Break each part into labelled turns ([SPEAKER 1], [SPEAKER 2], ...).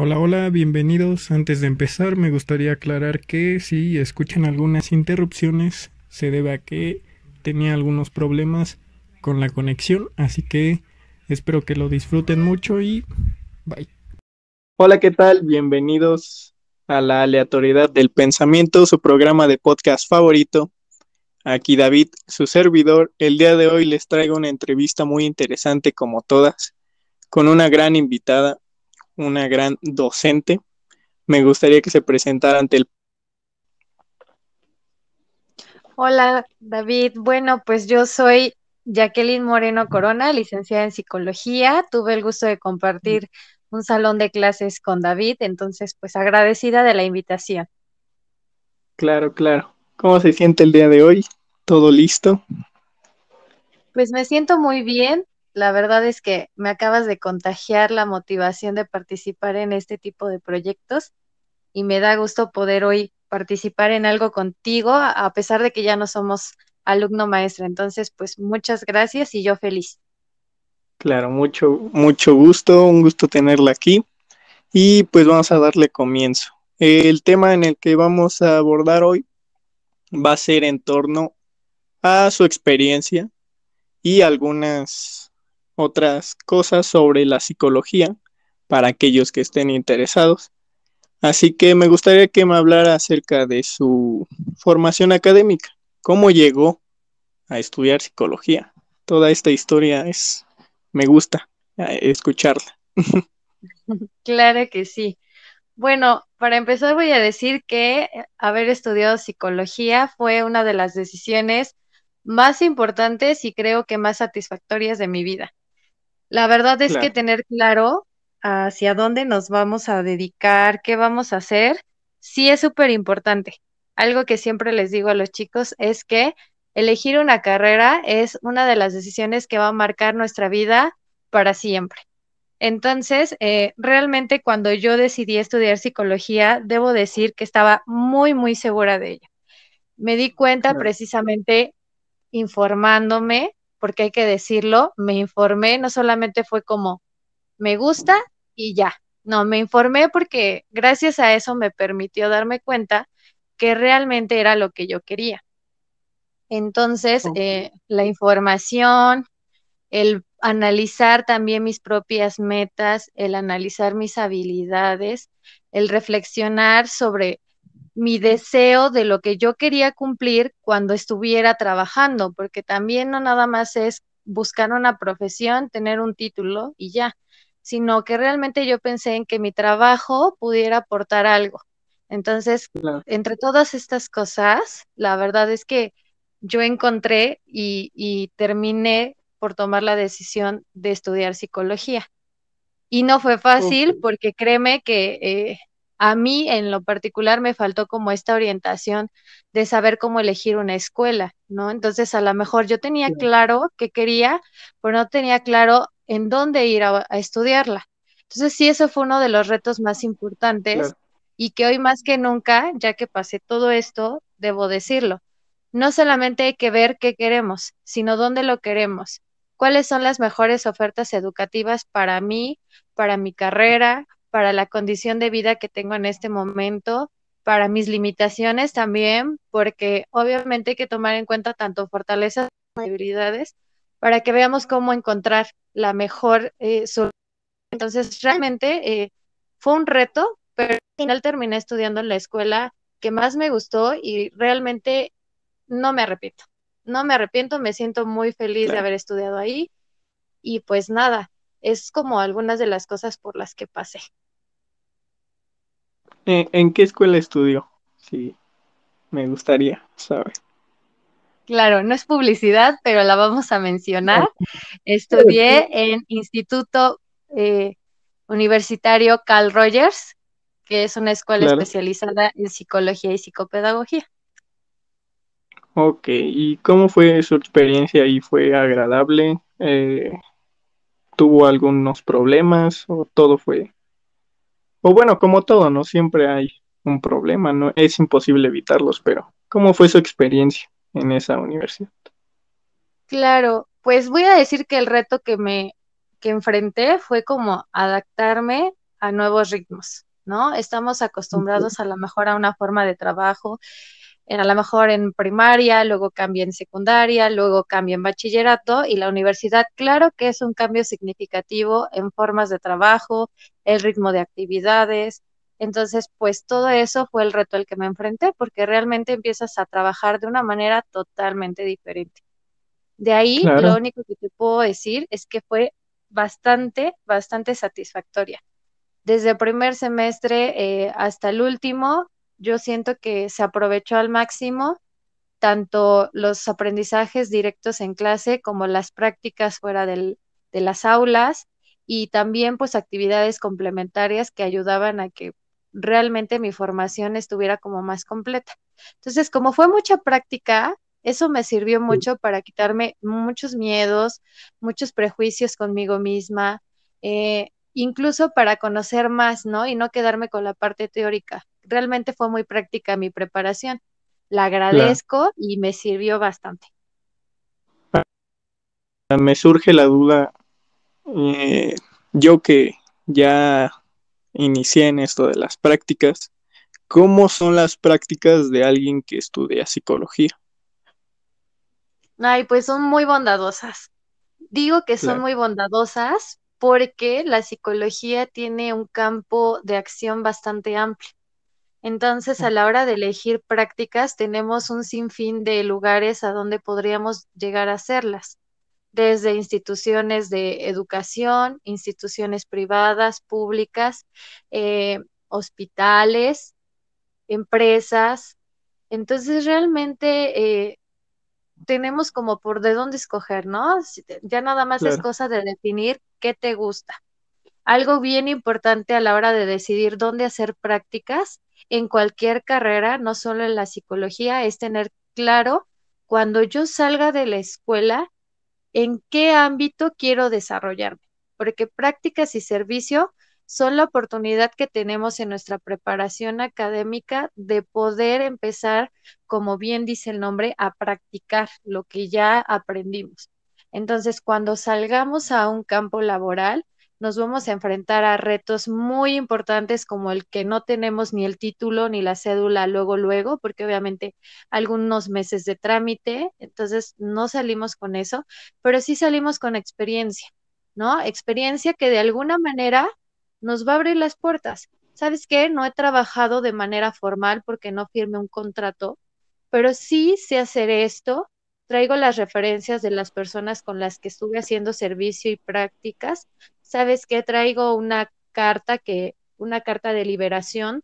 [SPEAKER 1] Hola, hola, bienvenidos. Antes de empezar, me gustaría aclarar que si escuchan algunas interrupciones, se debe a que tenía algunos problemas con la conexión, así que espero que lo disfruten mucho y bye. Hola, ¿qué tal? Bienvenidos a la aleatoriedad del pensamiento, su programa de podcast favorito. Aquí David, su servidor. El día de hoy les traigo una entrevista muy interesante como todas, con una gran invitada, una gran docente. Me gustaría que se presentara ante el...
[SPEAKER 2] Hola, David. Bueno, pues yo soy Jacqueline Moreno Corona, licenciada en psicología. Tuve el gusto de compartir un salón de clases con David, entonces pues agradecida de la invitación.
[SPEAKER 1] Claro, claro. ¿Cómo se siente el día de hoy? ¿Todo listo?
[SPEAKER 2] Pues me siento muy bien. La verdad es que me acabas de contagiar la motivación de participar en este tipo de proyectos y me da gusto poder hoy participar en algo contigo, a pesar de que ya no somos alumno maestra. Entonces, pues muchas gracias y yo feliz.
[SPEAKER 1] Claro, mucho gusto, un gusto tenerla aquí. Y pues vamos a darle comienzo. El tema en el que vamos a abordar hoy va a ser en torno a su experiencia y algunas otras cosas sobre la psicología para aquellos que estén interesados. Así que me gustaría que me hablara acerca de su formación académica. ¿Cómo llegó a estudiar psicología? Toda esta historia me gusta escucharla.
[SPEAKER 2] Claro que sí. Bueno, para empezar voy a decir que haber estudiado psicología fue una de las decisiones más importantes y creo que más satisfactorias de mi vida. La verdad es que
[SPEAKER 1] Claro,
[SPEAKER 2] tener claro hacia dónde nos vamos a dedicar, qué vamos a hacer, sí es súper importante. Algo que siempre les digo a los chicos es que elegir una carrera es una de las decisiones que va a marcar nuestra vida para siempre. Entonces, realmente cuando yo decidí estudiar psicología, debo decir que estaba muy, muy segura de ella. Me di cuenta
[SPEAKER 1] claro.
[SPEAKER 2] precisamente informándome, porque hay que decirlo, me informé, no solamente fue como, me gusta y ya. No, me informé porque gracias a eso me permitió darme cuenta que realmente era lo que yo quería. Entonces,
[SPEAKER 1] Ok,
[SPEAKER 2] la información, el analizar también mis propias metas, el analizar mis habilidades, el reflexionar sobre mi deseo de lo que yo quería cumplir cuando estuviera trabajando, porque también no nada más es buscar una profesión, tener un título y ya, sino que realmente yo pensé en que mi trabajo pudiera aportar algo. Entonces,
[SPEAKER 1] claro.
[SPEAKER 2] entre todas estas cosas, la verdad es que yo encontré y terminé por tomar la decisión de estudiar psicología. Y no fue
[SPEAKER 1] Ok,
[SPEAKER 2] fácil porque créeme que a mí en lo particular me faltó como esta orientación de saber cómo elegir una escuela, ¿no? Entonces a lo mejor yo tenía
[SPEAKER 1] claro,
[SPEAKER 2] claro qué quería, pero no tenía claro en dónde ir a estudiarla. Entonces sí, eso fue uno de los retos más importantes
[SPEAKER 1] claro.
[SPEAKER 2] y que hoy más que nunca, ya que pasé todo esto, debo decirlo. No solamente hay que ver qué queremos, sino dónde lo queremos. ¿Cuáles son las mejores ofertas educativas para mí, para mi carrera, para la condición de vida que tengo en este momento, para mis limitaciones también, porque obviamente hay que tomar en cuenta tanto fortalezas como debilidades para que veamos cómo encontrar la mejor solución? Entonces, realmente fue un reto, pero al final terminé estudiando en la escuela que más me gustó y realmente no me arrepiento. No me arrepiento, me siento muy feliz de
[SPEAKER 1] Claro.
[SPEAKER 2] haber estudiado ahí y pues nada, es como algunas de las cosas por las que pasé.
[SPEAKER 1] ¿En qué escuela estudió? Sí, me gustaría saber.
[SPEAKER 2] Claro, no es publicidad, pero la vamos a mencionar.
[SPEAKER 1] Ok,
[SPEAKER 2] Estudié en Instituto eh, Universitario Carl Rogers, que es una escuela
[SPEAKER 1] claro.
[SPEAKER 2] especializada en psicología y psicopedagogía.
[SPEAKER 1] Ok, ¿y cómo fue su experiencia ahí? ¿Fue agradable? ¿Tuvo algunos problemas o todo fue... O bueno, como todo, ¿no? Siempre hay un problema, ¿no? Es imposible evitarlos, pero ¿cómo fue su experiencia en esa universidad?
[SPEAKER 2] Claro, pues voy a decir que el reto que enfrenté fue como adaptarme a nuevos ritmos, ¿no? Estamos acostumbrados a lo mejor a una forma de trabajo, a lo mejor en primaria, luego cambia en secundaria, luego cambia en bachillerato y la universidad, claro que es un cambio significativo en formas de trabajo, el ritmo de actividades. Entonces, pues todo eso fue el reto al que me enfrenté, porque realmente empiezas a trabajar de una manera totalmente diferente. De ahí, lo
[SPEAKER 1] Claro,
[SPEAKER 2] único que te puedo decir es que fue bastante, bastante satisfactoria. Desde el primer semestre hasta el último, yo siento que se aprovechó al máximo tanto los aprendizajes directos en clase como las prácticas fuera de las aulas y también pues actividades complementarias que ayudaban a que realmente mi formación estuviera como más completa. Entonces, como fue mucha práctica, eso me sirvió mucho para quitarme muchos miedos, muchos prejuicios conmigo misma, incluso para conocer más, ¿no? Y no quedarme con la parte teórica. Realmente fue muy práctica mi preparación. La
[SPEAKER 1] claro.
[SPEAKER 2] agradezco y me sirvió bastante.
[SPEAKER 1] Me surge la duda, eh, yo que ya inicié en esto de las prácticas, ¿cómo son las prácticas de alguien que estudia psicología?
[SPEAKER 2] Ay, pues son muy bondadosas. Digo que son
[SPEAKER 1] Claro,
[SPEAKER 2] muy bondadosas porque la psicología tiene un campo de acción bastante amplio. Entonces, a la hora de elegir prácticas, tenemos un sinfín de lugares a donde podríamos llegar a hacerlas, desde instituciones de educación, instituciones privadas, públicas, hospitales, empresas. Entonces, realmente tenemos como por de dónde escoger, ¿no? Ya nada más es
[SPEAKER 1] claro.
[SPEAKER 2] cosa de definir qué te gusta. Algo bien importante a la hora de decidir dónde hacer prácticas en cualquier carrera, no solo en la psicología, es tener claro cuando yo salga de la escuela en qué ámbito quiero desarrollarme, porque prácticas y servicio son la oportunidad que tenemos en nuestra preparación académica de poder empezar, como bien dice el nombre, a practicar lo que ya aprendimos. Entonces, cuando salgamos a un campo laboral, nos vamos a enfrentar a retos muy importantes como el que no tenemos ni el título ni la cédula luego, luego, porque obviamente algunos meses de trámite, entonces no salimos con eso, pero sí salimos con experiencia, ¿no? Experiencia que de alguna manera nos va a abrir las puertas. ¿Sabes qué? No he trabajado de manera formal porque no firme un contrato, pero sí sé hacer esto. Traigo las referencias de las personas con las que estuve haciendo servicio y prácticas. ¿Sabes qué? Traigo una carta de liberación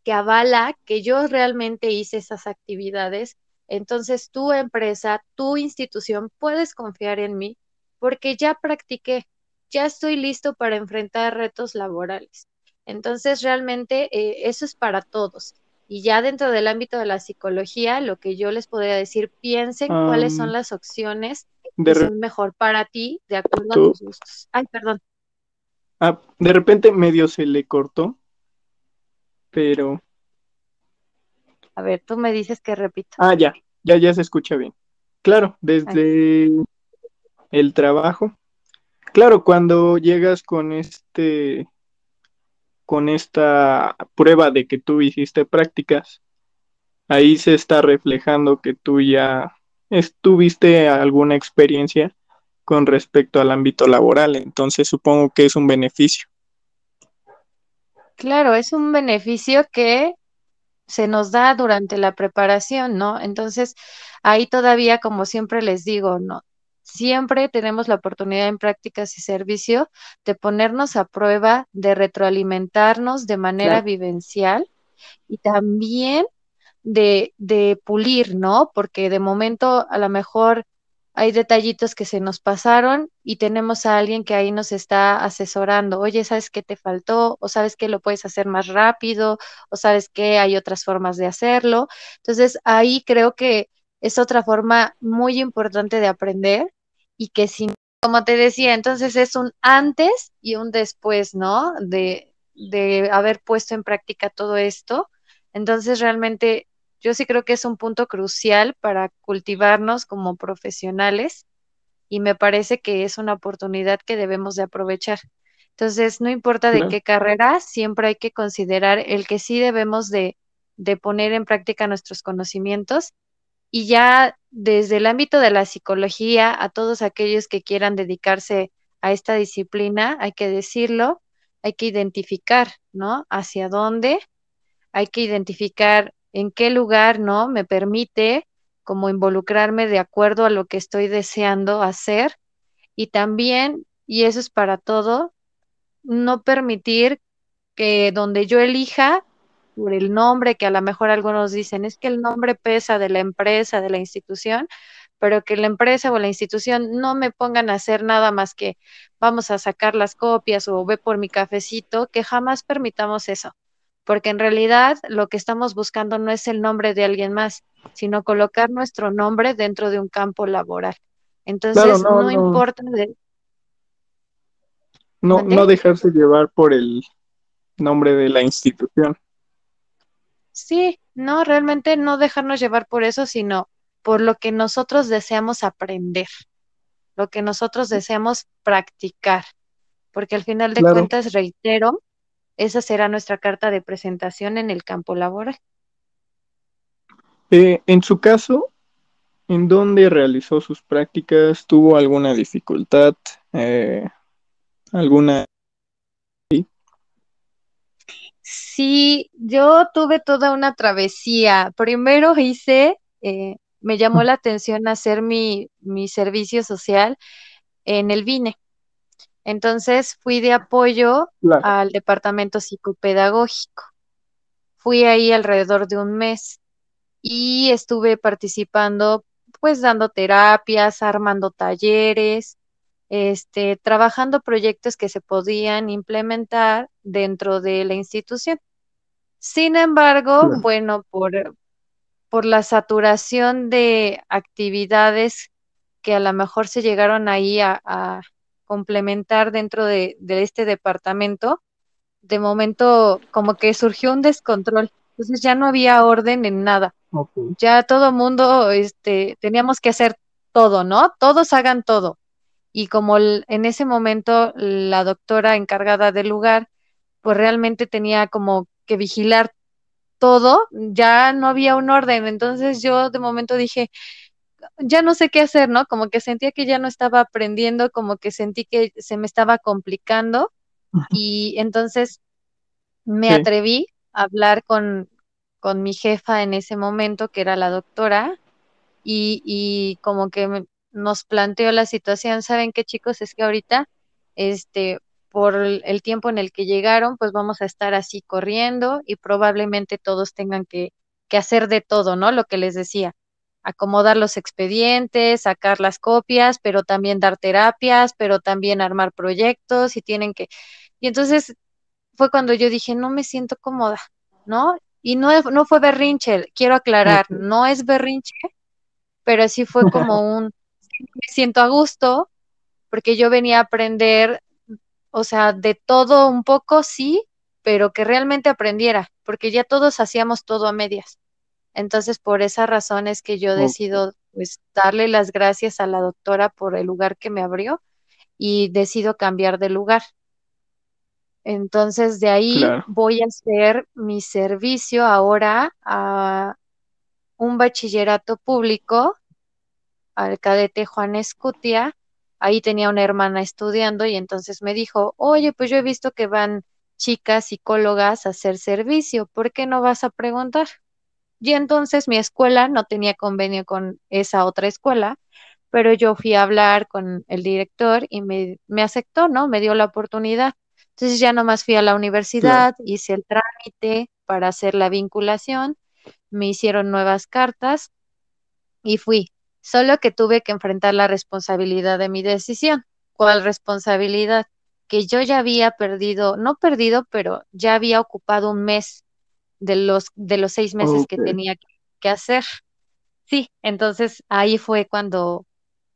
[SPEAKER 2] que avala que yo realmente hice esas actividades. Entonces, tu empresa, tu institución, puedes confiar en mí porque ya practiqué, ya estoy listo para enfrentar retos laborales. Entonces, realmente eso es para todos. Y ya dentro del ámbito de la psicología, lo que yo les podría decir, piensen cuáles son
[SPEAKER 1] Am,
[SPEAKER 2] las opciones
[SPEAKER 1] de
[SPEAKER 2] que son mejor para ti de acuerdo a
[SPEAKER 1] repente,
[SPEAKER 2] tus gustos. Ay, perdón.
[SPEAKER 1] de repente medio se le cortó, pero...
[SPEAKER 2] A ver, tú me dices que repito.
[SPEAKER 1] Ya, ya se escucha bien. Claro,
[SPEAKER 2] Ay.
[SPEAKER 1] desde el trabajo. Claro, cuando llegas con esta prueba de que tú hiciste prácticas, ahí se está reflejando que tú ya tuviste alguna experiencia con respecto al ámbito laboral, entonces supongo que es un beneficio.
[SPEAKER 2] Claro, es un beneficio que se nos da durante la preparación, ¿no? Entonces, ahí todavía, como siempre les digo, ¿no? Siempre tenemos la oportunidad en prácticas y servicio de ponernos a prueba, de retroalimentarnos de manera
[SPEAKER 1] Claro,
[SPEAKER 2] vivencial y también de pulir, ¿no? Porque de momento a lo mejor hay detallitos que se nos pasaron y tenemos a alguien que ahí nos está asesorando. Oye, ¿sabes qué te faltó? O sabes que lo puedes hacer más rápido, o sabes que hay otras formas de hacerlo. Entonces, ahí creo que es otra forma muy importante de aprender y que sin, como te decía, entonces es un antes y un después, ¿no? De haber puesto en práctica todo esto. Entonces, realmente yo sí creo que es un punto crucial para cultivarnos como profesionales y me parece que es una oportunidad que debemos de aprovechar. Entonces, no importa de
[SPEAKER 1] Claro.
[SPEAKER 2] qué carrera, siempre hay que considerar el que sí debemos de poner en práctica nuestros conocimientos y ya desde el ámbito de la psicología, a todos aquellos que quieran dedicarse a esta disciplina, hay que decirlo, hay que identificar, ¿no? Hacia dónde, hay que identificar en qué lugar, ¿no? Me permite como involucrarme de acuerdo a lo que estoy deseando hacer y también, y eso es para todo, no permitir que donde yo elija por el nombre, que a lo mejor algunos dicen, es que el nombre pesa de la empresa, de la institución, pero que la empresa o la institución no me pongan a hacer nada más que vamos a sacar las copias o ve por mi cafecito, que jamás permitamos eso, porque en realidad lo que estamos buscando no es el nombre de alguien más, sino colocar nuestro nombre dentro de un campo laboral.
[SPEAKER 1] Claro,
[SPEAKER 2] Entonces,
[SPEAKER 1] no,
[SPEAKER 2] no
[SPEAKER 1] no,
[SPEAKER 2] importa de,
[SPEAKER 1] no
[SPEAKER 2] ¿mandé?
[SPEAKER 1] dejarse llevar por el nombre de la institución.
[SPEAKER 2] Sí, no, realmente no dejarnos llevar por eso, sino por lo que nosotros deseamos aprender, lo que nosotros deseamos practicar, porque al final de
[SPEAKER 1] Claro.
[SPEAKER 2] cuentas, reitero, esa será nuestra carta de presentación en el campo laboral.
[SPEAKER 1] En su caso, ¿en dónde realizó sus prácticas? ¿Tuvo alguna dificultad? Eh, ¿Alguna? Sí,
[SPEAKER 2] Sí, yo tuve toda una travesía. Primero me llamó la atención hacer mi servicio social en el BINE. Entonces fui de apoyo
[SPEAKER 1] claro.
[SPEAKER 2] al departamento psicopedagógico. Fui ahí alrededor de un mes y estuve participando, pues dando terapias, armando talleres, trabajando proyectos que se podían implementar dentro de la institución. Sin embargo,
[SPEAKER 1] Claro.
[SPEAKER 2] bueno, por la saturación de actividades que a lo mejor se llegaron ahí a complementar dentro de este departamento, de momento como que surgió un descontrol. Entonces ya no había orden en nada.
[SPEAKER 1] Ok.
[SPEAKER 2] Ya todo mundo, teníamos que hacer todo, ¿no? Todos hagan todo. Y como en ese momento la doctora encargada del lugar, pues realmente tenía como que vigilar todo, ya no había un orden. Entonces yo de momento dije, ya no sé qué hacer, ¿no? Como que sentía que ya no estaba aprendiendo, como que sentí que se me estaba complicando. Y entonces me
[SPEAKER 1] Sí,
[SPEAKER 2] atreví a hablar con mi jefa en ese momento, que era la doctora, y como que nos planteó la situación. ¿Saben qué, chicos? Es que ahorita, por el tiempo en el que llegaron, pues vamos a estar así corriendo y probablemente todos tengan que hacer de todo, ¿no? Lo que les decía, acomodar los expedientes, sacar las copias, pero también dar terapias, pero también armar proyectos y tienen que... Y entonces fue cuando yo dije, no me siento cómoda, ¿no? Y no fue berrinche, quiero aclarar,
[SPEAKER 1] ok.
[SPEAKER 2] no es berrinche, pero sí fue como sí, me siento a gusto, porque yo venía a aprender, o sea, de todo un poco, sí, pero que realmente aprendiera, porque ya todos hacíamos todo a medias. Entonces, por esa razón es que yo
[SPEAKER 1] Ok,
[SPEAKER 2] decido, pues, darle las gracias a la doctora por el lugar que me abrió y decido cambiar de lugar. Entonces, de ahí
[SPEAKER 1] claro.
[SPEAKER 2] voy a hacer mi servicio ahora a un bachillerato público, al cadete Juan Escutia. Ahí tenía una hermana estudiando y entonces me dijo, oye, pues yo he visto que van chicas psicólogas a hacer servicio, ¿por qué no vas a preguntar? Y entonces mi escuela no tenía convenio con esa otra escuela, pero yo fui a hablar con el director y me aceptó, ¿no? Me dio la oportunidad. Entonces ya nomás fui a la
[SPEAKER 1] Claro.
[SPEAKER 2] universidad, hice el trámite para hacer la vinculación, me hicieron nuevas cartas y fui. Solo que tuve que enfrentar la responsabilidad de mi decisión. ¿Cuál responsabilidad? Que yo ya había perdido, no perdido, pero ya había ocupado un mes de los 6 meses que
[SPEAKER 1] Ok.
[SPEAKER 2] tenía que hacer. Sí, entonces ahí fue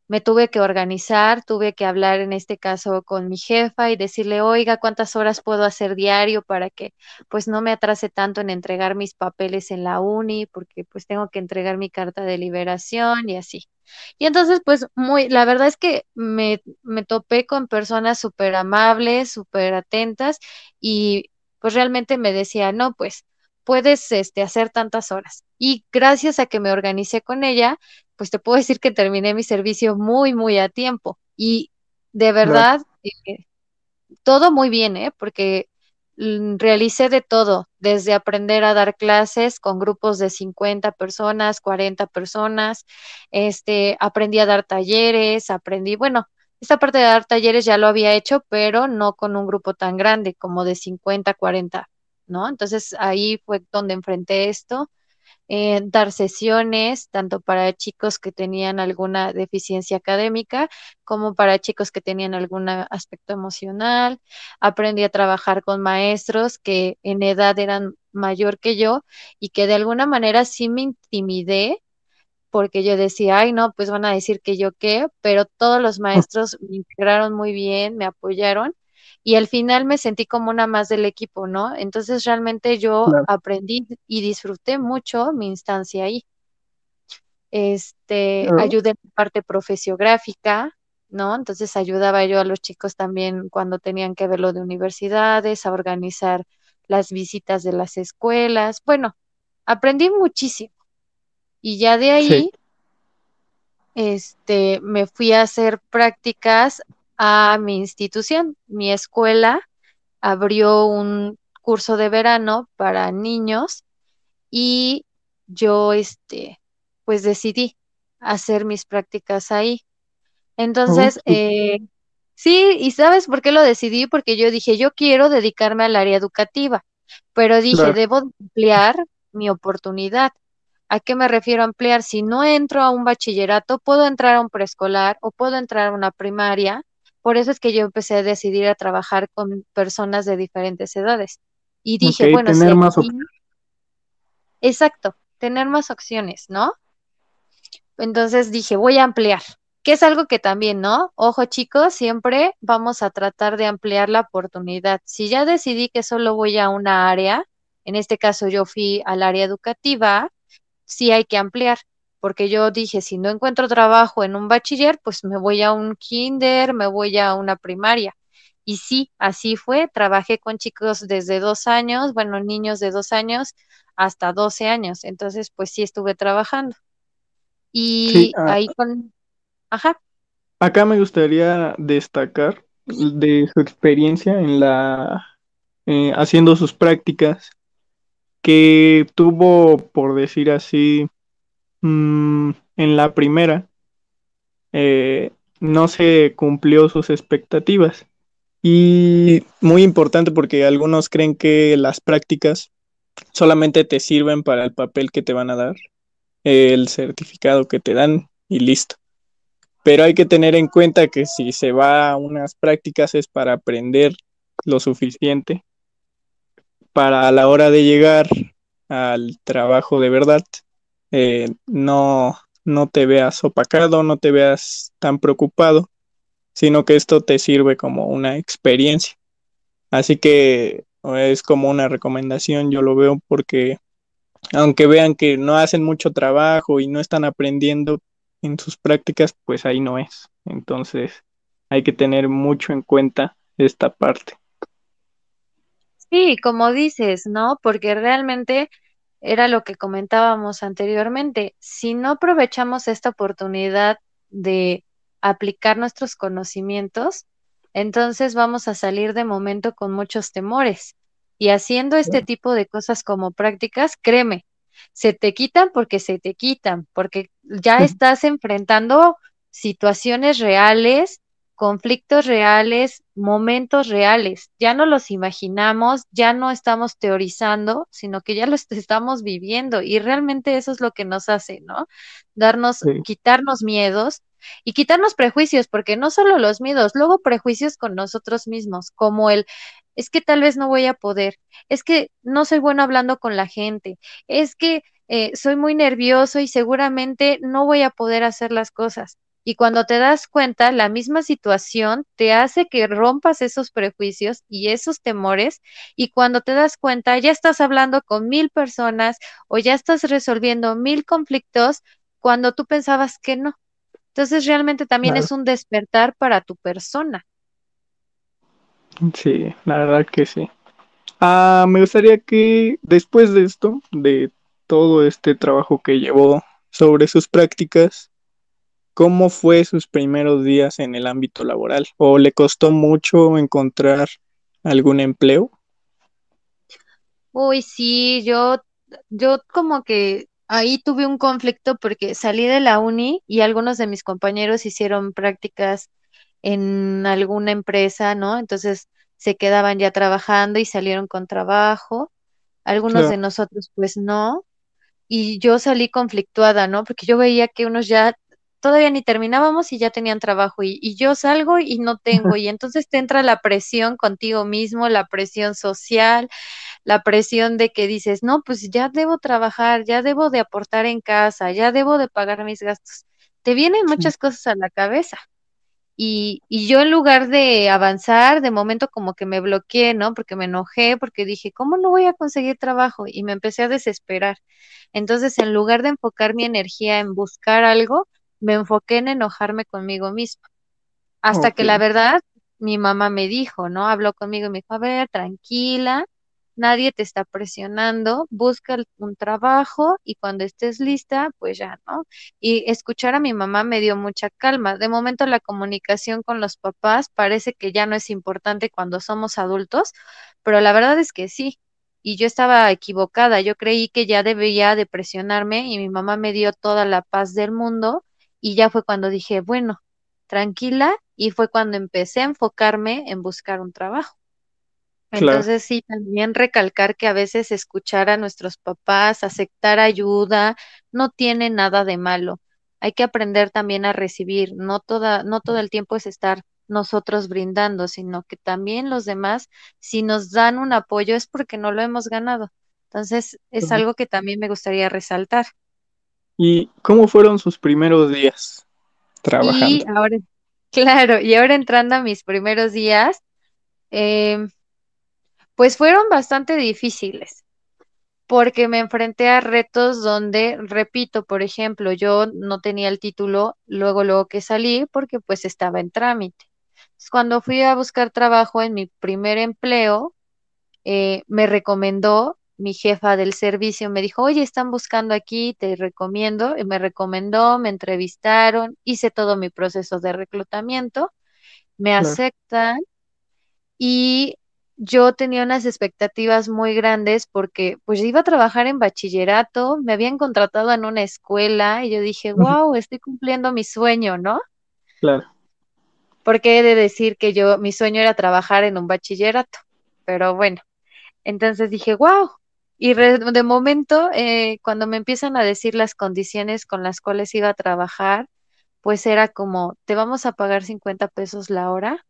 [SPEAKER 2] me tuve que organizar, tuve que hablar en este caso con mi jefa y decirle, oiga, ¿cuántas horas puedo hacer diario para que pues no me atrase tanto en entregar mis papeles en la uni, porque pues tengo que entregar mi carta de liberación y así. Y entonces, pues, la verdad es que me topé con personas súper amables, súper atentas y pues realmente me decía, no, pues, puedes, hacer tantas horas. Y gracias a que me organicé con ella, pues te puedo decir que terminé mi servicio muy, muy a tiempo. Y de
[SPEAKER 1] Claro.
[SPEAKER 2] verdad, todo muy bien, ¿eh? Porque realicé de todo, desde aprender a dar clases con grupos de 50 personas, 40 personas, aprendí a dar talleres, bueno, esta parte de dar talleres ya lo había hecho, pero no con un grupo tan grande como de 50, 40, ¿no? Entonces ahí fue donde enfrenté esto, dar sesiones, tanto para chicos que tenían alguna deficiencia académica como para chicos que tenían algún aspecto emocional. Aprendí a trabajar con maestros que en edad eran mayor que yo y que de alguna manera sí me intimidé porque yo decía, ay, no, pues van a decir que yo qué, pero todos los maestros me integraron muy bien, me apoyaron y al final me sentí como una más del equipo, ¿no? Entonces realmente yo
[SPEAKER 1] Claro.
[SPEAKER 2] aprendí y disfruté mucho mi instancia ahí.
[SPEAKER 1] Claro.
[SPEAKER 2] Ayudé en la parte profesiográfica, ¿no? Entonces ayudaba yo a los chicos también cuando tenían que ver lo de universidades, a organizar las visitas de las escuelas. Bueno, aprendí muchísimo. Y ya de
[SPEAKER 1] Sí.
[SPEAKER 2] ahí me fui a hacer prácticas a mi institución. Mi escuela abrió un curso de verano para niños y yo, pues decidí hacer mis prácticas ahí.
[SPEAKER 1] Oh,
[SPEAKER 2] Entonces,
[SPEAKER 1] sí,
[SPEAKER 2] sí, ¿y sabes por qué lo decidí? Porque yo dije, yo quiero dedicarme al área educativa, pero dije,
[SPEAKER 1] claro.
[SPEAKER 2] debo ampliar mi oportunidad. ¿A qué me refiero a ampliar? Si no entro a un bachillerato, puedo entrar a un preescolar o puedo entrar a una primaria. Por eso es que yo empecé a decidir a trabajar con personas de diferentes edades. Y
[SPEAKER 1] Ok,
[SPEAKER 2] dije, bueno, si
[SPEAKER 1] tener más
[SPEAKER 2] aquí,
[SPEAKER 1] opciones.
[SPEAKER 2] exacto, tener más opciones, ¿no? Entonces dije, voy a ampliar, que es algo que también, ¿no? Ojo chicos, siempre vamos a tratar de ampliar la oportunidad. Si ya decidí que solo voy a una área, en este caso yo fui al área educativa, sí hay que ampliar, porque yo dije, si no encuentro trabajo en un bachiller, pues me voy a un kinder, me voy a una primaria. Y sí, así fue, trabajé con chicos desde 2 años, bueno, niños de 2 años hasta 12 años, entonces pues sí estuve trabajando.
[SPEAKER 1] Sí,
[SPEAKER 2] Y ahí con, ajá,
[SPEAKER 1] acá me gustaría destacar de su experiencia en haciendo sus prácticas, que tuvo, por decir así, en la primera, no se cumplió sus expectativas. Y muy importante porque algunos creen que las prácticas solamente te sirven para el papel que te van a dar, el certificado que te dan y listo. Pero hay que tener en cuenta que si se va a unas prácticas es para aprender lo suficiente para a la hora de llegar al trabajo de verdad, no te veas opacado, no te veas tan preocupado, sino que esto te sirve como una experiencia. Así que es como una recomendación, yo lo veo porque aunque vean que no hacen mucho trabajo y no están aprendiendo en sus prácticas, pues ahí no es. Entonces hay que tener mucho en cuenta esta parte.
[SPEAKER 2] sí, como dices, ¿no? Porque realmente era lo que comentábamos anteriormente. Si no aprovechamos esta oportunidad de aplicar nuestros conocimientos, entonces vamos a salir de momento con muchos temores. Y haciendo este tipo de cosas como prácticas, créeme, se te quitan porque se te quitan, porque ya estás enfrentando situaciones reales, conflictos reales, momentos reales. Ya no los imaginamos, ya no estamos teorizando, sino que ya los estamos viviendo y realmente eso es lo que nos hace, ¿no?
[SPEAKER 1] Sí,
[SPEAKER 2] Quitarnos miedos y quitarnos prejuicios, porque no solo los miedos, luego prejuicios con nosotros mismos, como es que tal vez no voy a poder, es que no soy bueno hablando con la gente, es que soy muy nervioso y seguramente no voy a poder hacer las cosas. Y cuando te das cuenta, la misma situación te hace que rompas esos prejuicios y esos temores, y cuando te das cuenta, ya estás hablando con 1000 personas o ya estás resolviendo 1000 conflictos cuando tú pensabas que no. Entonces realmente también
[SPEAKER 1] Claro.
[SPEAKER 2] es un despertar para tu persona.
[SPEAKER 1] Sí, la verdad que sí. Me gustaría que después de esto, de todo este trabajo que llevó sobre sus prácticas, ¿cómo fue sus primeros días en el ámbito laboral? ¿O le costó mucho encontrar algún empleo?
[SPEAKER 2] Uy, sí, yo como que ahí tuve un conflicto porque salí de la uni y algunos de mis compañeros hicieron prácticas en alguna empresa, ¿no? Entonces se quedaban ya trabajando y salieron con trabajo. Algunos
[SPEAKER 1] Claro.
[SPEAKER 2] de nosotros pues no. Y yo salí conflictuada, ¿no? Porque yo veía que unos ya todavía ni terminábamos y ya tenían trabajo y yo salgo y no tengo. Y entonces te entra la presión contigo mismo, la presión social, la presión de que dices, no, pues ya debo trabajar, ya debo de aportar en casa, ya debo de pagar mis gastos. Te vienen
[SPEAKER 1] Sí.
[SPEAKER 2] muchas cosas a la cabeza. Y yo en lugar de avanzar, de momento como que me bloqueé, ¿no? Porque me enojé, porque dije, ¿cómo no voy a conseguir trabajo? Y me empecé a desesperar. Entonces, en lugar de enfocar mi energía en buscar algo, me enfoqué en enojarme conmigo misma. Hasta
[SPEAKER 1] Ok,
[SPEAKER 2] que la verdad, mi mamá me dijo, ¿no? Habló conmigo y me dijo, a ver, tranquila, nadie te está presionando, busca un trabajo y cuando estés lista, pues ya, ¿no? Y escuchar a mi mamá me dio mucha calma. De momento la comunicación con los papás parece que ya no es importante cuando somos adultos, pero la verdad es que sí. Y yo estaba equivocada, yo creí que ya debía de presionarme y mi mamá me dio toda la paz del mundo y ya fue cuando dije, bueno, tranquila y fue cuando empecé a enfocarme en buscar un trabajo.
[SPEAKER 1] claro.
[SPEAKER 2] Entonces sí, también recalcar que a veces escuchar a nuestros papás, aceptar ayuda, no tiene nada de malo. Hay que aprender también a recibir, no todo el tiempo es estar nosotros brindando, sino que también los demás, si nos dan un apoyo es porque no lo hemos ganado. Entonces es
[SPEAKER 1] Claro.
[SPEAKER 2] algo que también me gustaría resaltar.
[SPEAKER 1] ¿Y cómo fueron sus primeros días trabajando?
[SPEAKER 2] Y ahora, claro, y ahora entrando a mis primeros días, em, pues fueron bastante difíciles, porque me enfrenté a retos donde, repito, por ejemplo, yo no tenía el título luego que salí porque pues estaba en trámite. Entonces, cuando fui a buscar trabajo en mi primer empleo, me recomendó mi jefa del servicio, me dijo, oye, están buscando aquí, te recomiendo, y me recomendó, me entrevistaron, hice todo mi proceso de reclutamiento, me
[SPEAKER 1] Claro.
[SPEAKER 2] aceptan. Y yo tenía unas expectativas muy grandes porque pues iba a trabajar en bachillerato, me habían contratado en una escuela y yo dije, wow, estoy cumpliendo mi sueño, ¿no?
[SPEAKER 1] Claro.
[SPEAKER 2] Porque he de decir que mi sueño era trabajar en un bachillerato, pero bueno, entonces dije, wow. Y de momento, cuando me empiezan a decir las condiciones con las cuales iba a trabajar, pues era como, te vamos a pagar 50 pesos la hora,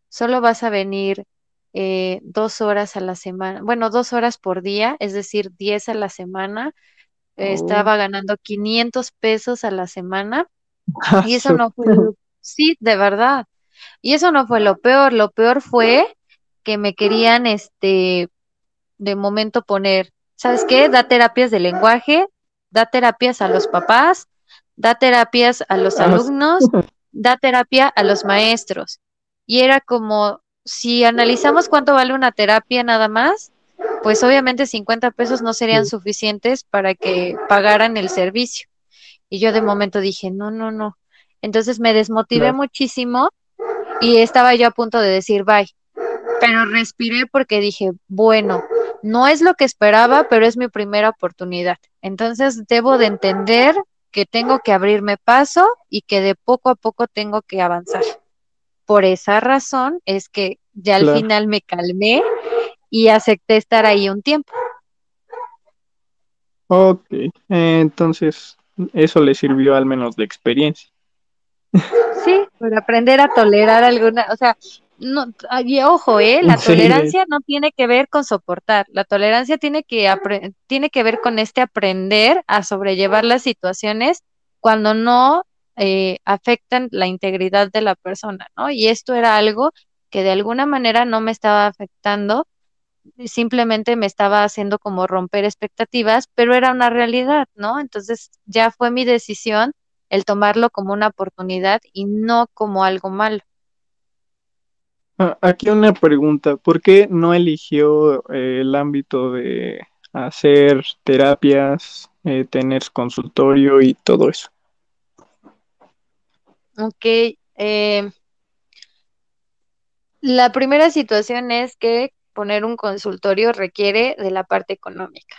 [SPEAKER 2] solo vas a venir 2 horas a la semana, bueno, 2 horas por día, es decir, 10 a la semana.
[SPEAKER 1] Oh.
[SPEAKER 2] Estaba ganando 500 pesos a la semana y eso
[SPEAKER 1] Aso.
[SPEAKER 2] no fue sí, de verdad. Y eso no fue lo peor fue que me querían, de momento poner, ¿sabes qué? Da terapias de lenguaje, da terapias a los papás, da terapias a los
[SPEAKER 1] Aso.
[SPEAKER 2] alumnos, da terapia a los maestros. Y era como, si analizamos cuánto vale una terapia nada más, pues obviamente 50 pesos no serían
[SPEAKER 1] Sí,
[SPEAKER 2] suficientes para que pagaran el servicio. Y yo de momento dije, no, no, no. Entonces me desmotivé
[SPEAKER 1] claro.
[SPEAKER 2] muchísimo y estaba yo a punto de decir, bye, pero respiré porque dije, bueno, no es lo que esperaba, pero es mi primera oportunidad. Entonces debo de entender que tengo que abrirme paso y que de poco a poco tengo que avanzar. Por esa razón es que ya al
[SPEAKER 1] Claro.
[SPEAKER 2] final me calmé y acepté estar ahí un tiempo.
[SPEAKER 1] Ok. Entonces, eso le sirvió al menos de experiencia.
[SPEAKER 2] Sí, para aprender a tolerar alguna, o sea, no, y ojo, la
[SPEAKER 1] Sí, de
[SPEAKER 2] tolerancia no tiene que ver con soportar, la tolerancia tiene que ver con aprender a sobrellevar las situaciones cuando no afectan la integridad de la persona, ¿no? Y esto era algo que de alguna manera no me estaba afectando, simplemente me estaba haciendo como romper expectativas, pero era una realidad, ¿no? Entonces ya fue mi decisión el tomarlo como una oportunidad y no como algo malo.
[SPEAKER 3] Aquí una pregunta, ¿por qué no eligió el ámbito de hacer terapias, tener consultorio y todo eso?
[SPEAKER 2] Ok, la primera situación es que poner un consultorio requiere de la parte económica.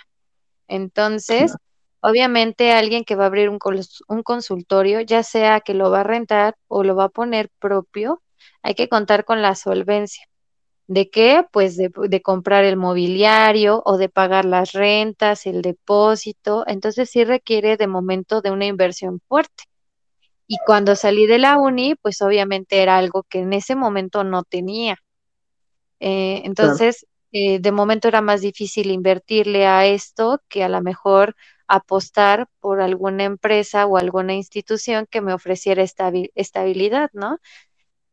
[SPEAKER 2] Entonces,
[SPEAKER 3] Claro,
[SPEAKER 2] obviamente alguien que va a abrir un consultorio, ya sea que lo va a rentar o lo va a poner propio, hay que contar con la solvencia. ¿De qué? Pues de comprar el mobiliario o de pagar las rentas, el depósito. Entonces sí requiere de momento de una inversión fuerte. Y cuando salí de la uni, pues obviamente era algo que en ese momento no tenía.
[SPEAKER 3] claro,
[SPEAKER 2] Entonces, de momento era más difícil invertirle a esto que a lo mejor apostar por alguna empresa o alguna institución que me ofreciera estabilidad, ¿no?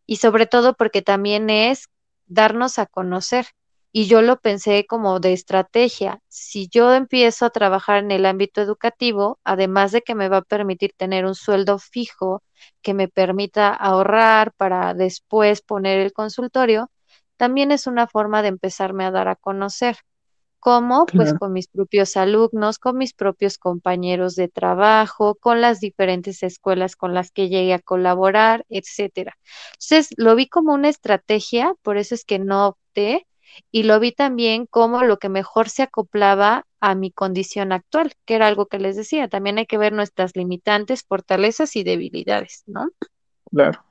[SPEAKER 2] Y sobre todo porque también es darnos a conocer. Y yo lo pensé como de estrategia. Si yo empiezo a trabajar en el ámbito educativo, además de que me va a permitir tener un sueldo fijo que me permita ahorrar para después poner el consultorio, también es una forma de empezarme a dar a conocer. ¿Cómo? Pues
[SPEAKER 3] claro.
[SPEAKER 2] con mis propios alumnos, con mis propios compañeros de trabajo, con las diferentes escuelas con las que llegué a colaborar, etcétera. Entonces, lo vi como una estrategia, por eso es que no opté, y lo vi también como lo que mejor se acoplaba a mi condición actual, que era algo que les decía. También hay que ver nuestras limitantes, fortalezas y debilidades, ¿no?
[SPEAKER 3] Claro.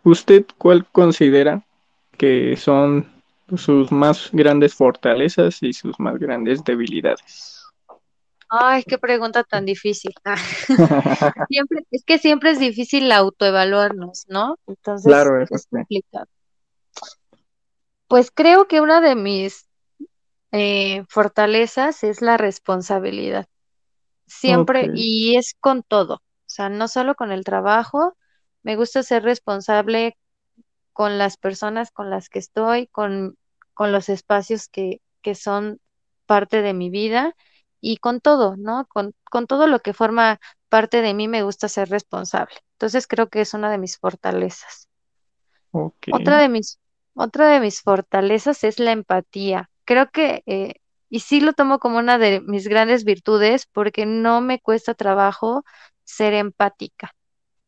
[SPEAKER 3] ¿Usted cuál considera que son sus más grandes fortalezas y sus más grandes debilidades?
[SPEAKER 2] Ay, qué pregunta tan difícil. Siempre, es que siempre es difícil autoevaluarnos, ¿no? Entonces
[SPEAKER 3] Claro, eso
[SPEAKER 2] es
[SPEAKER 3] sí.
[SPEAKER 2] complicado. Pues creo que una de mis fortalezas es la responsabilidad.
[SPEAKER 3] Ok,
[SPEAKER 2] Siempre, y es con todo. O sea, no solo con el trabajo, me gusta ser responsable con las personas con las que estoy, con los espacios que son parte de mi vida y con todo, ¿no? Con todo lo que forma parte de mí me gusta ser responsable. Entonces creo que es una de mis fortalezas.
[SPEAKER 3] ok,
[SPEAKER 2] Otra de mis, otra de mis fortalezas es la empatía. Creo que, y sí lo tomo como una de mis grandes virtudes porque no me cuesta trabajo ser empática.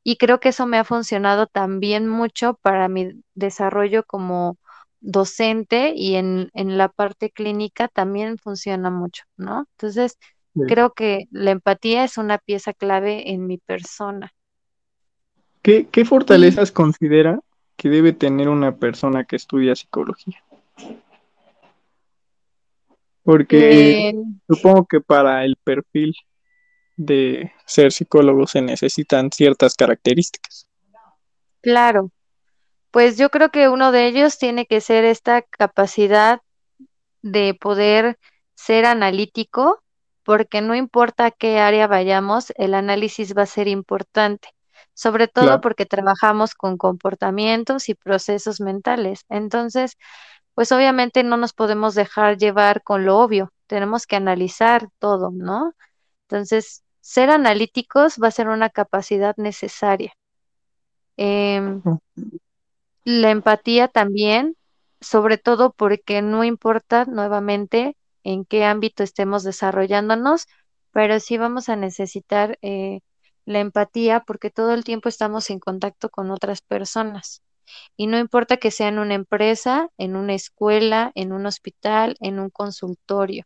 [SPEAKER 2] Y creo que eso me ha funcionado también mucho para mi desarrollo como docente y en la parte clínica también funciona mucho, ¿no? Entonces,
[SPEAKER 3] bien.
[SPEAKER 2] creo que la empatía es una pieza clave en mi persona.
[SPEAKER 3] ¿Qué
[SPEAKER 2] Y
[SPEAKER 3] fortalezas considera que debe tener una persona que estudia psicología? Porque
[SPEAKER 2] eh,
[SPEAKER 3] supongo que para el perfil de ser psicólogo se necesitan ciertas características.
[SPEAKER 2] claro, pues yo creo que uno de ellos tiene que ser esta capacidad de poder ser analítico, porque no importa a qué área vayamos, el análisis va a ser importante, sobre todo
[SPEAKER 3] Claro,
[SPEAKER 2] porque trabajamos con comportamientos y procesos mentales. Entonces, pues obviamente no nos podemos dejar llevar con lo obvio, tenemos que analizar todo, ¿no? Entonces, ser analíticos va a ser una capacidad necesaria. Em, la empatía también, sobre todo porque no importa nuevamente en qué ámbito estemos desarrollándonos, pero sí vamos a necesitar la empatía porque todo el tiempo estamos en contacto con otras personas. Y no importa que sea en una empresa, en una escuela, en un hospital, en un consultorio.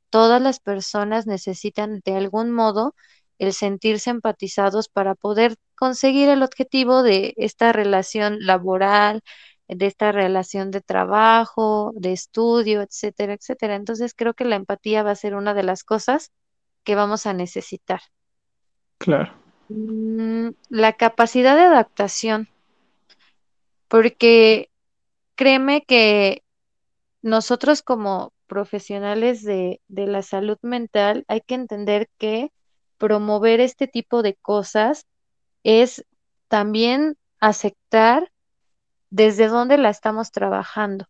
[SPEAKER 2] Todas las personas necesitan de algún modo el sentirse empatizados para poder conseguir el objetivo de esta relación laboral, de esta relación de trabajo, de estudio, etcétera, etcétera. Entonces creo que la empatía va a ser una de las cosas que vamos a necesitar.
[SPEAKER 3] claro.
[SPEAKER 2] La capacidad de adaptación, porque créeme que nosotros como profesionales de la salud mental hay que entender que promover este tipo de cosas es también aceptar desde dónde la estamos trabajando,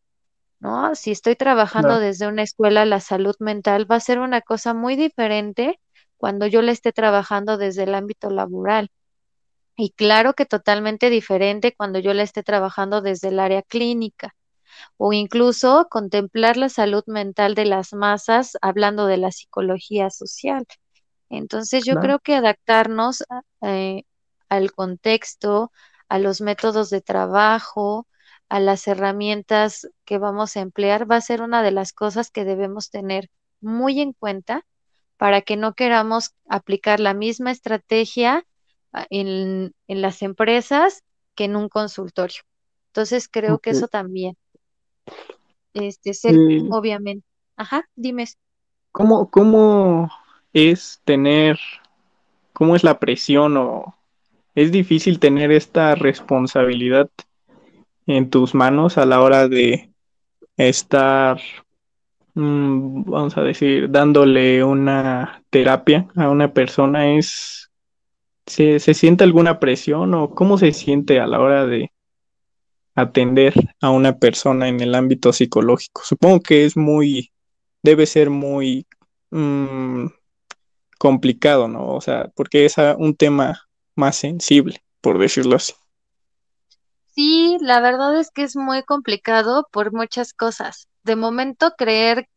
[SPEAKER 2] ¿no? Si estoy trabajando
[SPEAKER 3] Claro,
[SPEAKER 2] desde una escuela, la salud mental va a ser una cosa muy diferente cuando yo la esté trabajando desde el ámbito laboral. Y claro que totalmente diferente cuando yo la esté trabajando desde el área clínica o incluso contemplar la salud mental de las masas hablando de la psicología social. Entonces yo
[SPEAKER 3] claro.
[SPEAKER 2] creo que adaptarnos al contexto, a los métodos de trabajo, a las herramientas que vamos a emplear, va a ser una de las cosas que debemos tener muy en cuenta para que no queramos aplicar la misma estrategia en las empresas que en un consultorio. Entonces creo que
[SPEAKER 3] Ok.
[SPEAKER 2] eso también, ser
[SPEAKER 3] Eh,
[SPEAKER 2] obviamente. Ajá, dime.
[SPEAKER 3] ¿cómo es tener, cómo es la presión o es difícil tener esta responsabilidad en tus manos a la hora de estar, vamos a decir, dándole una terapia a una persona? ¿Se siente alguna presión o cómo se siente a la hora de atender a una persona en el ámbito psicológico? Supongo que debe ser muy mm, complicado, ¿no? O sea, porque es un tema más sensible, por decirlo así.
[SPEAKER 2] Sí, la verdad es que es muy complicado por muchas cosas. De momento creer,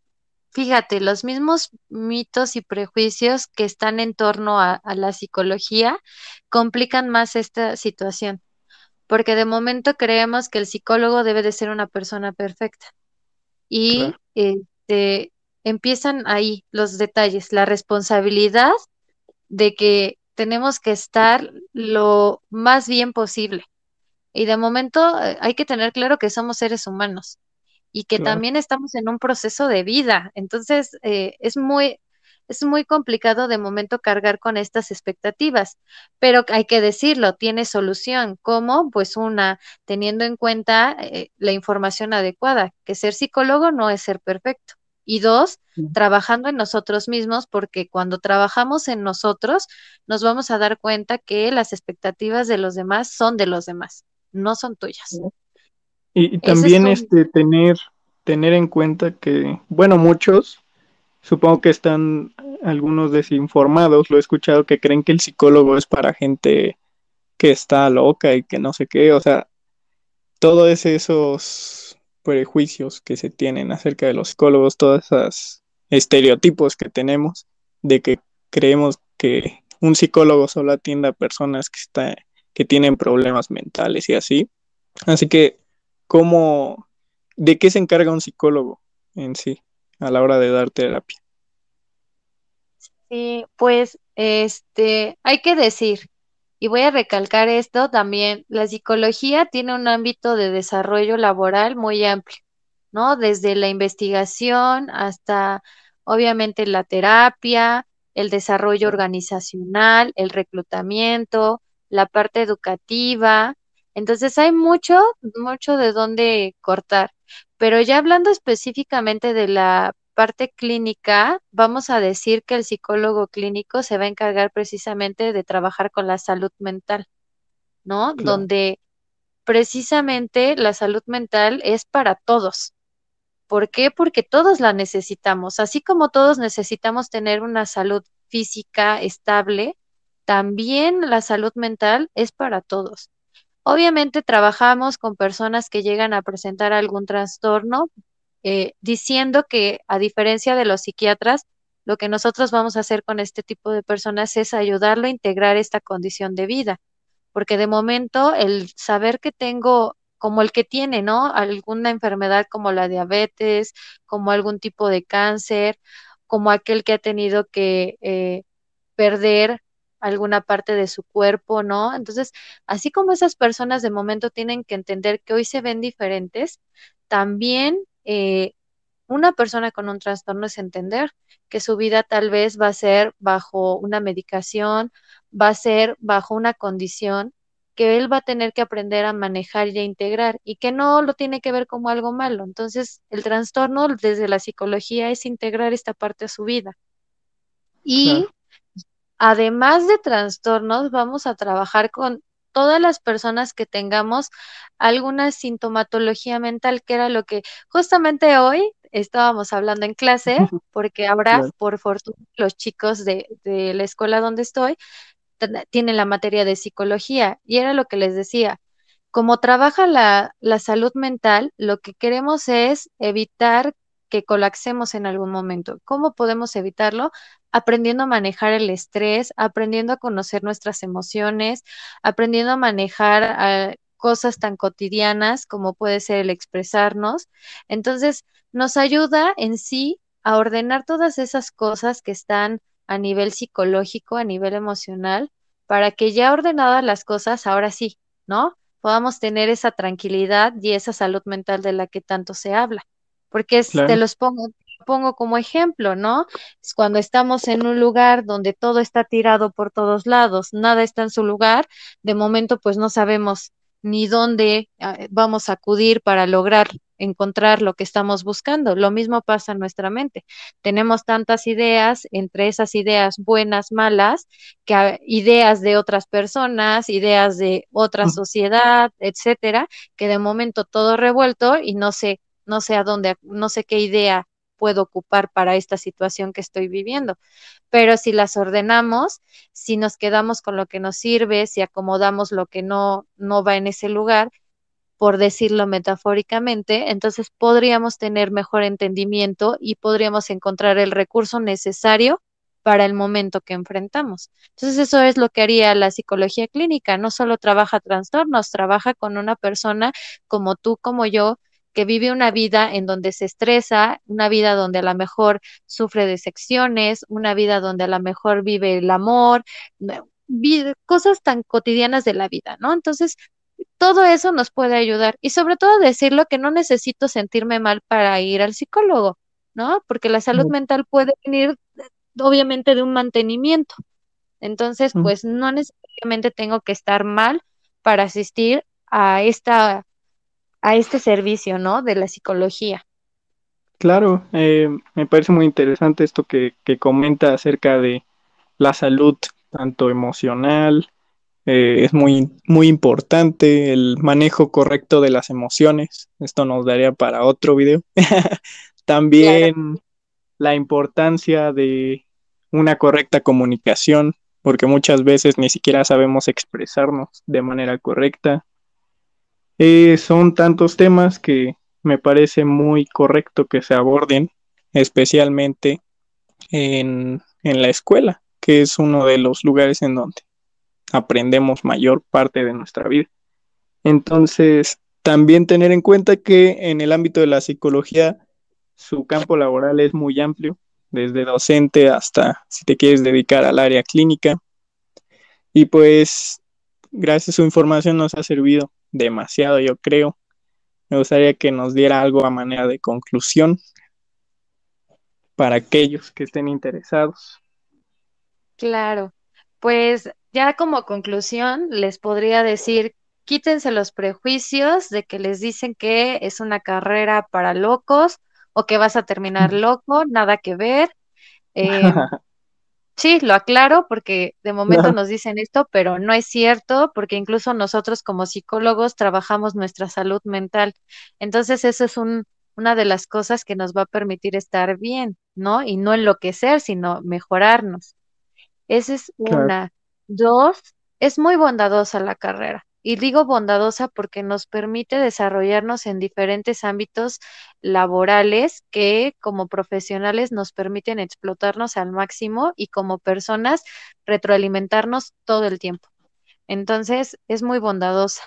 [SPEAKER 2] fíjate, los mismos mitos y prejuicios que están en torno a la psicología complican más esta situación, porque de momento creemos que el psicólogo debe de ser una persona perfecta
[SPEAKER 3] Claro.
[SPEAKER 2] y empiezan ahí los detalles, la responsabilidad de que tenemos que estar lo más bien posible. Y de momento hay que tener claro que somos seres humanos y que
[SPEAKER 3] Claro.
[SPEAKER 2] también estamos en un proceso de vida. Entonces, es muy complicado de momento cargar con estas expectativas, pero hay que decirlo, tiene solución. ¿Cómo? Pues una, teniendo en cuenta la información adecuada, que ser psicólogo no es ser perfecto. Y dos, trabajando en nosotros mismos, porque cuando trabajamos en nosotros, nos vamos a dar cuenta que las expectativas de los demás son de los demás, no son tuyas.
[SPEAKER 3] Y
[SPEAKER 2] Ese es
[SPEAKER 3] también
[SPEAKER 2] un,
[SPEAKER 3] tener en cuenta que, bueno, muchos, supongo que están algunos desinformados, lo he escuchado, que creen que el psicólogo es para gente que está loca y que no sé qué, o sea, todos esos prejuicios que se tienen acerca de los psicólogos, todos esos estereotipos que tenemos de que creemos que un psicólogo solo atiende a personas que tienen problemas mentales y así. Así que, ¿cómo, de qué se encarga un psicólogo en sí a la hora de dar terapia?
[SPEAKER 2] sí, pues, hay que decir, y voy a recalcar esto también, la psicología tiene un ámbito de desarrollo laboral muy amplio, ¿no? Desde la investigación hasta, obviamente, la terapia, el desarrollo organizacional, el reclutamiento, la parte educativa. Entonces, hay mucho, mucho de dónde cortar. Pero ya hablando específicamente de la parte clínica, vamos a decir que el psicólogo clínico se va a encargar precisamente de trabajar con la salud mental, ¿no?
[SPEAKER 3] Claro,
[SPEAKER 2] Donde precisamente la salud mental es para todos. ¿Por qué? Porque todos la necesitamos. Así como todos necesitamos tener una salud física estable, también la salud mental es para todos. Obviamente trabajamos con personas que llegan a presentar algún trastorno, diciendo que a diferencia de los psiquiatras, lo que nosotros vamos a hacer con este tipo de personas es ayudarlo a integrar esta condición de vida, porque de momento el saber que tengo, como el que tiene, ¿no? Alguna enfermedad como la diabetes, como algún tipo de cáncer, como aquel que ha tenido que perder alguna parte de su cuerpo, ¿no? Entonces, así como esas personas de momento tienen que entender que hoy se ven diferentes, también una persona con un trastorno es entender que su vida tal vez va a ser bajo una medicación, va a ser bajo una condición que él va a tener que aprender a manejar y a integrar y que no lo tiene que ver como algo malo. Entonces, el trastorno desde la psicología es integrar esta parte a su vida. Y
[SPEAKER 3] claro.
[SPEAKER 2] además de trastornos, vamos a trabajar con todas las personas que tengamos alguna sintomatología mental, que era lo que justamente hoy estábamos hablando en clase, porque ahora,
[SPEAKER 3] Claro,
[SPEAKER 2] por fortuna, los chicos de la escuela donde estoy tienen la materia de psicología y era lo que les decía. Como trabaja la salud mental, lo que queremos es evitar que colapsemos en algún momento. ¿Cómo podemos evitarlo? Aprendiendo a manejar el estrés, aprendiendo a conocer nuestras emociones, aprendiendo a manejar cosas tan cotidianas como puede ser el expresarnos. Entonces, nos ayuda en sí a ordenar todas esas cosas que están a nivel psicológico, a nivel emocional, para que ya ordenadas las cosas, ahora sí, ¿no? Podamos tener esa tranquilidad y esa salud mental de la que tanto se habla. Porque te
[SPEAKER 3] claro.
[SPEAKER 2] los pongo como ejemplo, ¿no? Es cuando estamos en un lugar donde todo está tirado por todos lados, nada está en su lugar, de momento pues no sabemos ni dónde vamos a acudir para lograr encontrar lo que estamos buscando. Lo mismo pasa en nuestra mente. Tenemos tantas ideas, entre esas ideas buenas, malas, ideas de otras personas, ideas de otra
[SPEAKER 3] Ujú.
[SPEAKER 2] sociedad, etcétera, que de momento todo revuelto y no sé a dónde, no sé qué idea puedo ocupar para esta situación que estoy viviendo. Pero si las ordenamos, si nos quedamos con lo que nos sirve, si acomodamos lo que no va en ese lugar, por decirlo metafóricamente, entonces podríamos tener mejor entendimiento y podríamos encontrar el recurso necesario para el momento que enfrentamos. Entonces eso es lo que haría la psicología clínica. No solo trabaja trastornos, trabaja con una persona como tú, como yo, que vive una vida en donde se estresa, una vida donde a lo mejor sufre decepciones, una vida donde a lo mejor vive el amor, cosas tan cotidianas de la vida, ¿no? Entonces, todo eso nos puede ayudar y sobre todo decirlo que no necesito sentirme mal para ir al psicólogo, ¿no? Porque la salud mental puede venir obviamente de un mantenimiento. Entonces,
[SPEAKER 3] Ujú.
[SPEAKER 2] pues no necesariamente tengo que estar mal para asistir a a este servicio, ¿no? De la psicología.
[SPEAKER 3] Claro, me parece muy interesante esto que comenta acerca de la salud, tanto emocional, es muy importante el manejo correcto de las emociones. Esto nos daría para otro video.
[SPEAKER 2] Claro.
[SPEAKER 3] También la importancia de una correcta comunicación, porque muchas veces ni siquiera sabemos expresarnos de manera correcta. Son tantos temas que me parece muy correcto que se aborden, especialmente en la escuela, que es uno de los lugares en donde aprendemos mayor parte de nuestra vida. Entonces, también tener en cuenta que en el ámbito de la psicología, su campo laboral es muy amplio, desde docente hasta si te quieres dedicar al área clínica. Y pues, gracias a su información nos ha servido demasiado, yo creo. Me gustaría que nos diera algo a manera de conclusión para aquellos que estén interesados.
[SPEAKER 2] Claro, pues ya como conclusión les podría decir, quítense los prejuicios de que les dicen que es una carrera para locos o que vas a terminar loco, nada que ver. Em, sí, lo aclaro porque de momento
[SPEAKER 3] No,
[SPEAKER 2] nos dicen esto, pero no es cierto porque incluso nosotros como psicólogos trabajamos nuestra salud mental. Entonces, eso es una de las cosas que nos va a permitir estar bien, ¿no? Y no enloquecer, sino mejorarnos. Esa es
[SPEAKER 3] claro,
[SPEAKER 2] una. Dos, es muy bondadosa la carrera. Y digo bondadosa porque nos permite desarrollarnos en diferentes ámbitos laborales que como profesionales nos permiten explotarnos al máximo y como personas retroalimentarnos todo el tiempo. Entonces, es muy bondadosa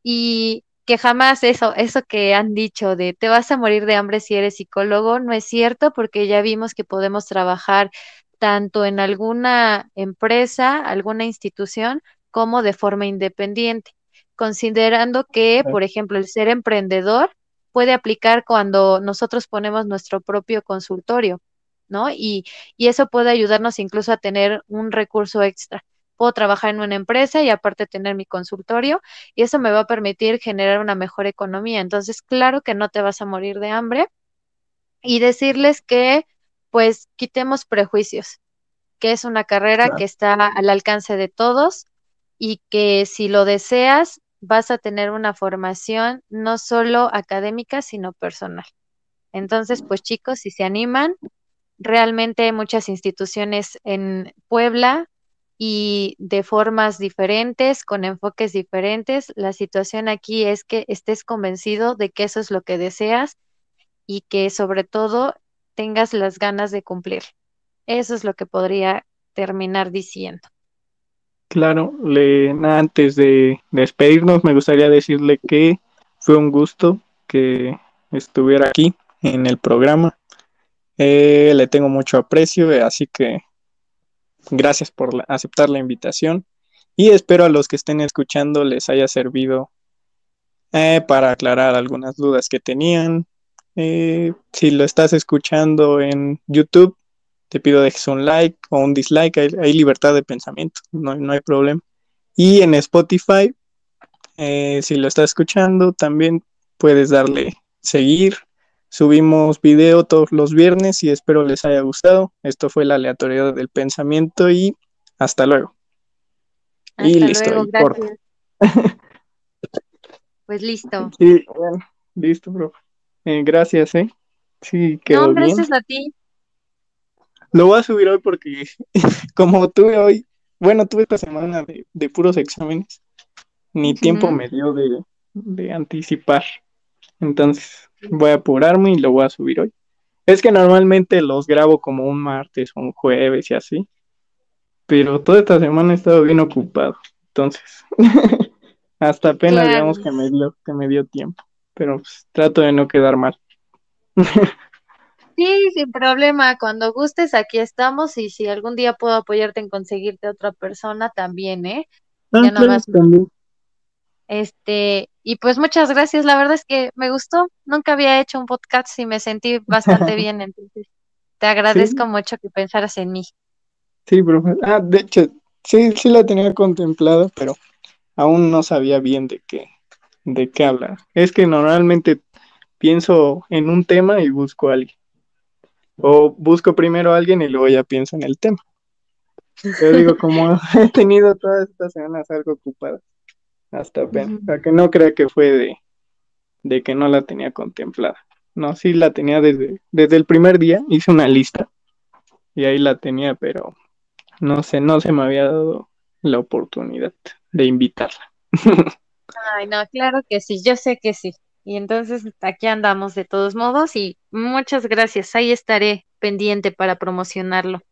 [SPEAKER 2] y que jamás eso que han dicho de te vas a morir de hambre si eres psicólogo, no es cierto porque ya vimos que podemos trabajar tanto en alguna empresa, alguna institución, como de forma independiente, considerando que,
[SPEAKER 3] claro,
[SPEAKER 2] por ejemplo, el ser emprendedor puede aplicar cuando nosotros ponemos nuestro propio consultorio, ¿no? Y eso puede ayudarnos incluso a tener un recurso extra. Puedo trabajar en una empresa y aparte tener mi consultorio y eso me va a permitir generar una mejor economía. Entonces, claro que no te vas a morir de hambre y decirles que pues quitemos prejuicios. que es una carrera que
[SPEAKER 3] Claro.
[SPEAKER 2] está al alcance de todos y que si lo deseas vas a tener una formación no solo académica, sino personal. Entonces, pues chicos, si se animan, realmente hay muchas instituciones en Puebla y de formas diferentes, con enfoques diferentes. La situación aquí es que estés convencido de que eso es lo que deseas y que sobre todo tengas las ganas de cumplir. Eso es lo que podría terminar diciendo.
[SPEAKER 3] Claro, antes de despedirnos, me gustaría decirle que fue un gusto que estuviera aquí en el programa. Le tengo mucho aprecio, así que gracias por aceptar la invitación y espero a los que estén escuchando les haya servido para aclarar algunas dudas que tenían. Si lo estás escuchando en YouTube, te pido dejes un like o un dislike, hay libertad de pensamiento, no hay problema. Y en Spotify, si lo estás escuchando, también puedes darle seguir. Subimos video todos los viernes y espero les haya gustado. Esto fue la aleatoriedad del pensamiento y hasta luego. Y
[SPEAKER 2] Hasta
[SPEAKER 3] listo,
[SPEAKER 2] luego,
[SPEAKER 3] ahí corto.
[SPEAKER 2] gracias. Pues listo.
[SPEAKER 3] Sí, bueno, listo, bro. Gracias, ¿eh? Sí,
[SPEAKER 2] No,
[SPEAKER 3] quedó bien.
[SPEAKER 2] gracias a ti.
[SPEAKER 3] Lo voy a subir hoy porque como tuve esta semana de puros exámenes, ni tiempo
[SPEAKER 2] Ujú.
[SPEAKER 3] me dio de anticipar. Entonces voy a apurarme y lo voy a subir hoy. Es que normalmente los grabo como un martes o un jueves y así, pero toda esta semana he estado bien ocupado. Entonces, hasta apenas
[SPEAKER 2] Claro.
[SPEAKER 3] digamos que me dio tiempo, pero pues, trato de no quedar mal.
[SPEAKER 2] Sí, sin problema. Cuando gustes, aquí estamos y si algún día puedo apoyarte en conseguirte otra persona, también, ¿eh?
[SPEAKER 3] Ah,
[SPEAKER 2] Ya
[SPEAKER 3] claro,
[SPEAKER 2] nomás,
[SPEAKER 3] también.
[SPEAKER 2] y pues muchas gracias. La verdad es que me gustó. Nunca había hecho un podcast y me sentí bastante bien. Entonces, te agradezco
[SPEAKER 3] Sí,
[SPEAKER 2] mucho que pensaras en mí.
[SPEAKER 3] sí, profe. Ah, de hecho, sí la tenía contemplada, pero aún no sabía bien de qué hablar. Es que normalmente pienso en un tema y busco a alguien. O busco primero a alguien y luego ya pienso en el tema. Pero digo, como he tenido todas estas semanas algo ocupadas, hasta apenas.
[SPEAKER 2] Ujú.
[SPEAKER 3] O sea, que no crea que fue de que no la tenía contemplada. No, sí la tenía desde el primer día, hice una lista y ahí la tenía, pero no se me había dado la oportunidad de invitarla.
[SPEAKER 2] Ay, no, claro que sí, yo sé que sí. Y entonces aquí andamos de todos modos y muchas gracias. Ahí estaré pendiente para promocionarlo.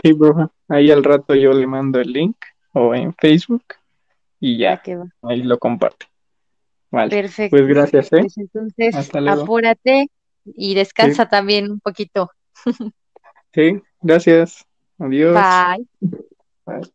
[SPEAKER 3] Sí, bro, ahí al rato yo le mando el link o en Facebook y
[SPEAKER 2] Va
[SPEAKER 3] ya,
[SPEAKER 2] que va.
[SPEAKER 3] ahí lo comparte. Vale, pues
[SPEAKER 2] Perfecto.
[SPEAKER 3] gracias, ¿eh?
[SPEAKER 2] Pues entonces
[SPEAKER 3] Hasta luego.
[SPEAKER 2] apúrate y
[SPEAKER 3] Sí,
[SPEAKER 2] descansa también un poquito.
[SPEAKER 3] sí, gracias. Adiós.
[SPEAKER 2] Bye.
[SPEAKER 3] Bye.